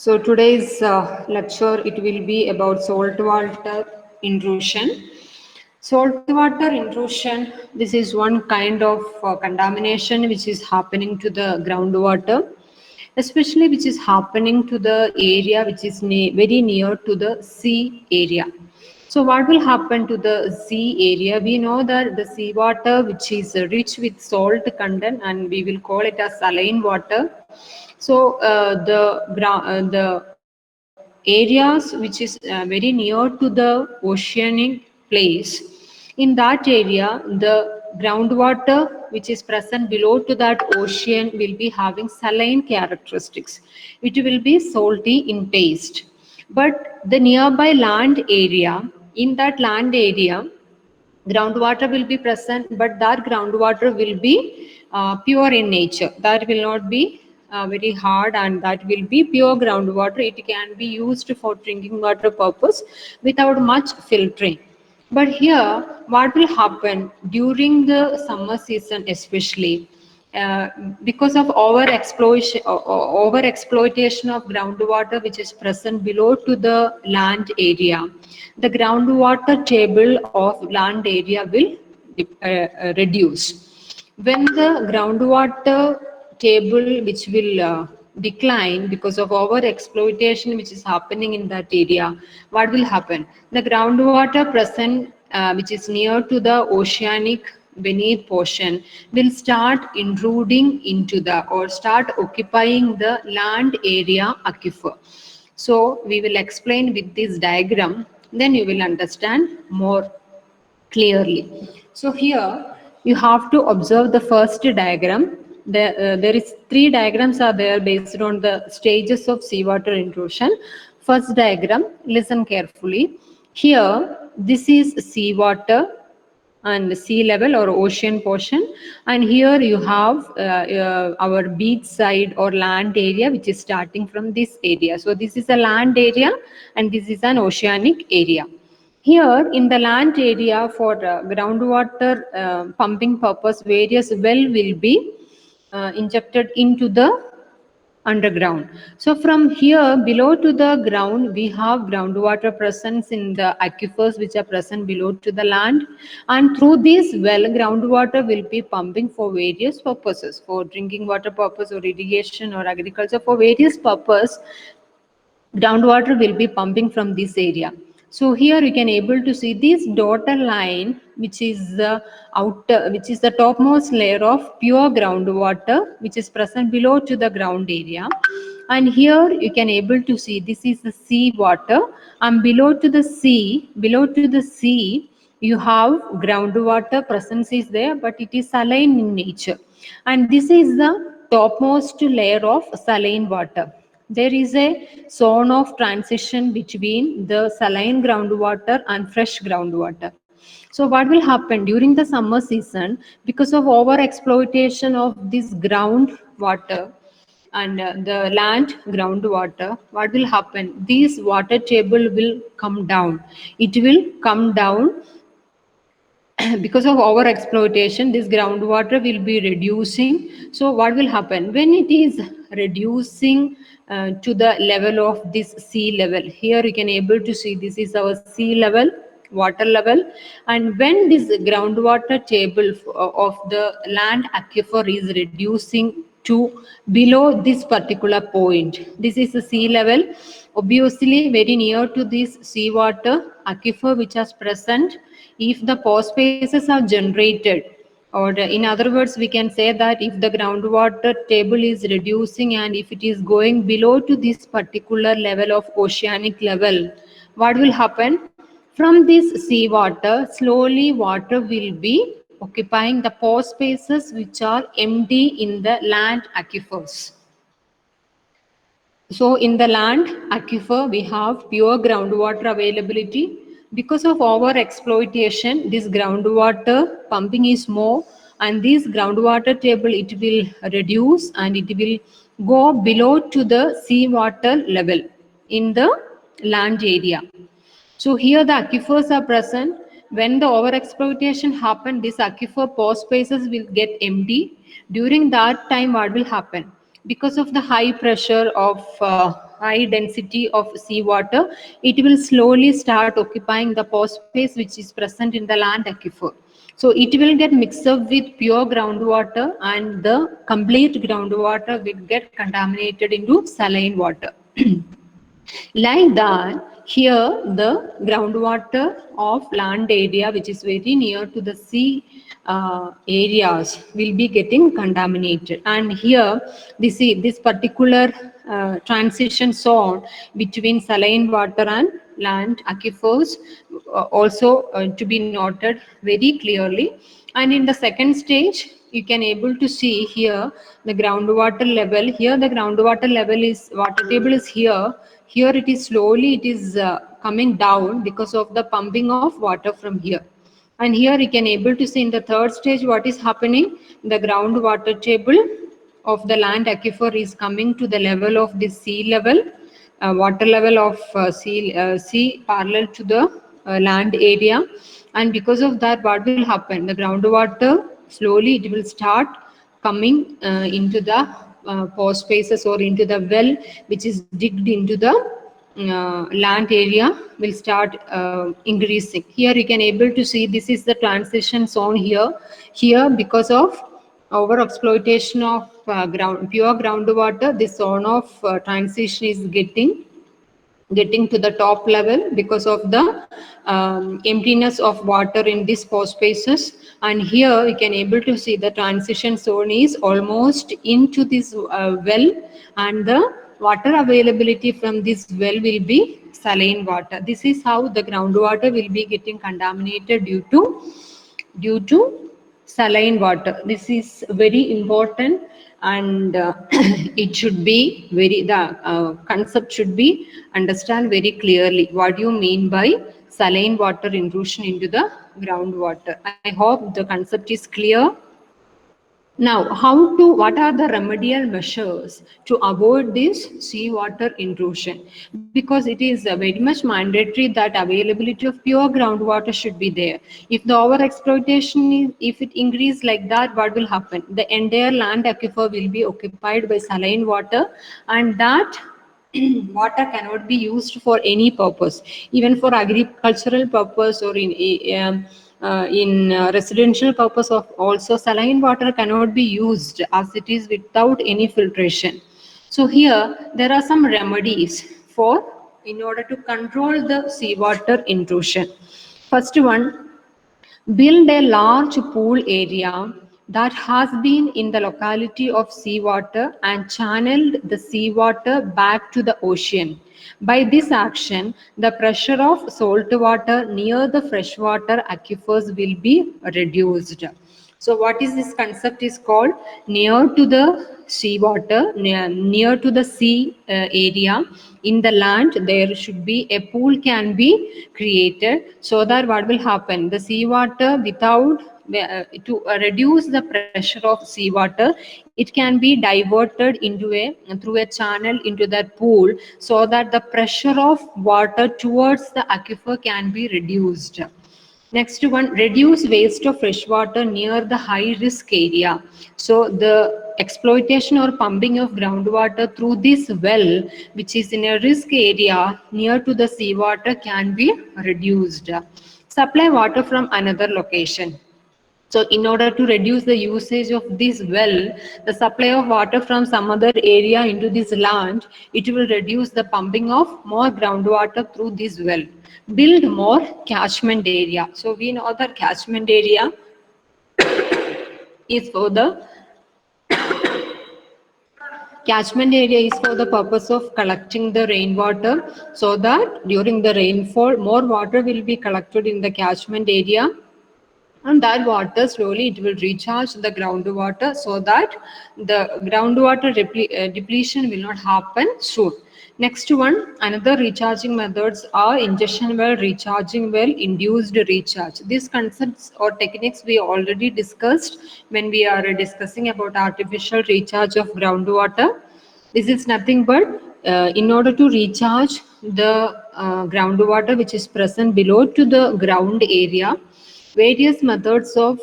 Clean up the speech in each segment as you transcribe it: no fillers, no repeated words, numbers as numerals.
So today's lecture it will be about saltwater intrusion. Saltwater intrusion, this is one kind of contamination which is happening to the groundwater, especially which is happening to the area which is very near to the sea area. So what will happen to the sea area? We know that the sea water which is rich with salt content and we will call it as saline water. So the areas which is very near to the oceanic place, in that area the groundwater which is present below to that ocean will be having saline characteristics. It will be salty in taste. But the nearby land area, in that land area, groundwater will be present, but that groundwater will be pure in nature. That will not be very hard, and that will be pure groundwater. It can be used for drinking water purpose without much filtering. But here, what will happen during the summer season, especially? uh, because of over exploitation of groundwater which is present below to the land area, the groundwater table of land area will reduce. When the groundwater table which will decline because of over exploitation which is happening in that area, what will happen? The groundwater present which is near to the oceanic beneath portion will start intruding into the or start occupying the land area aquifer. So we will explain with this diagram, then you will understand more clearly. So here you have to observe the first diagram. There is three diagrams are there based on the stages of seawater intrusion. First diagram, listen carefully. Here, this is seawater and sea level or ocean portion, and here you have our beach side or land area which is starting from this area. So this is a land area and this is an oceanic area. Here in the land area for groundwater pumping purpose, various well will be injected into the underground. So from here below to the ground, we have groundwater presence in the aquifers which are present below to the land, and through this well groundwater will be pumping for various purposes, for drinking water purpose or irrigation or agriculture, for various purpose groundwater will be pumping from this area. So here you can able to see this dotted line which is the outer, which is the topmost layer of pure groundwater which is present below to the ground area. And here you can able to see this is the sea water, and below to the sea you have groundwater presence is there, but it is saline in nature. And this is the topmost layer of saline water. There is a zone of transition between the saline groundwater and fresh groundwater. So what will happen during the summer season, because of over exploitation of this groundwater and the land groundwater, what will happen? This water table will come down. It will come down because of over exploitation. This groundwater will be reducing. So what will happen when it is reducing to the level of this sea level? Here you can able to see this is our sea level, water level. And when this groundwater table of the land aquifer is reducing to below this particular point, this is the sea level, obviously very near to this seawater aquifer which is present. If the pore spaces are generated, or in other words we can say that if the groundwater table is reducing and if it is going below to this particular level of oceanic level, what will happen? From this seawater, slowly water will be occupying the pore spaces which are empty in the land aquifers. So in the land aquifer, we have pure groundwater availability. Because of over exploitation, this groundwater pumping is more, and this groundwater table it will reduce and it will go below to the seawater level in the land area. So here the aquifers are present. When the overexploitation happen, these aquifer pore spaces will get empty. During that time, what will happen? Because of the high pressure of high density of seawater, it will slowly start occupying the pore space which is present in the land aquifer. So it will get mixed up with pure groundwater, and the complete groundwater will get contaminated into saline water. Like that, here the groundwater of land area, which is very near to the sea areas, will be getting contaminated. And here, this particular transition zone between saline water and land aquifers also to be noted very clearly. And in the second stage, you can able to see here the groundwater level. Here the groundwater level is, water table is here. Here it is slowly, it is coming down because of the pumping of water from here. And here you can able to see in the third stage what is happening. The groundwater table of the land aquifer is coming to the level of the sea level, water level of sea parallel to the land area. And because of that, what will happen? The groundwater slowly it will start coming into the pore spaces or into the well which is digged into the land area will start increasing. Here you can able to see this is the transition zone here. Here, because of over exploitation of pure groundwater, this zone of transition is getting to the top level because of the emptiness of water in these pore spaces. And here you can able to see the transition zone is almost into this well, and the water availability from this well will be saline water. This is how the groundwater will be getting contaminated due to saline water. This is very important, and it should be very, the concept should be understand very clearly what you mean by saline water intrusion into the groundwater. I hope the concept is clear. Now, what are the remedial measures to avoid this seawater intrusion? Because it is very much mandatory that availability of pure groundwater should be there. If the overexploitation if it increases like that, what will happen? The entire land aquifer will be occupied by saline water, and that water cannot be used for any purpose, even for agricultural purpose or in residential purpose. Of also, saline water cannot be used as it is without any filtration. So here there are some remedies for in order to control the seawater intrusion. First one, build a large pool area that has been in the locality of seawater and channeled the seawater back to the ocean. By this action, the pressure of salt water near the freshwater aquifers will be reduced. So what is this concept is called? Near to the seawater, near to the sea area, in the land, there should be a pool can be created, so that what will happen? The seawater without to reduce the pressure of seawater, it can be diverted into through a channel into that pool, so that the pressure of water towards the aquifer can be reduced. Next one, reduce waste of fresh water near the high risk area. So the exploitation or pumping of groundwater through this well, which is in a risk area near to the seawater, can be reduced. Supply water from another location. So in order to reduce the usage of this well, the supply of water from some other area into this land, it will reduce the pumping of more groundwater through this well. Build more catchment area. So we know that catchment area is for the purpose of collecting the rainwater, so that during the rainfall, more water will be collected in the catchment area, and that water slowly it will recharge the groundwater, so that the groundwater depletion will not happen soon. Next one, another recharging methods are injection well, recharging well, induced recharge. These concepts or techniques we already discussed when we are discussing about artificial recharge of groundwater. This is nothing but in order to recharge the groundwater which is present below to the ground area, various methods of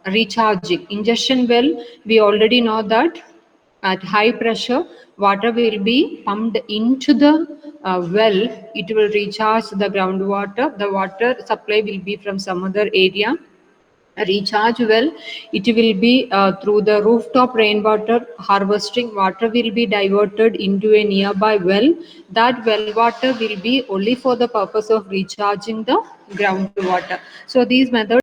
recharging. Injection well, we already know that at high pressure, water will be pumped into the well. It will recharge the groundwater. The water supply will be from some other area. A recharge well, it will be through the rooftop rainwater harvesting. Water will be diverted into a nearby well. That well water will be only for the purpose of recharging the groundwater. So these methods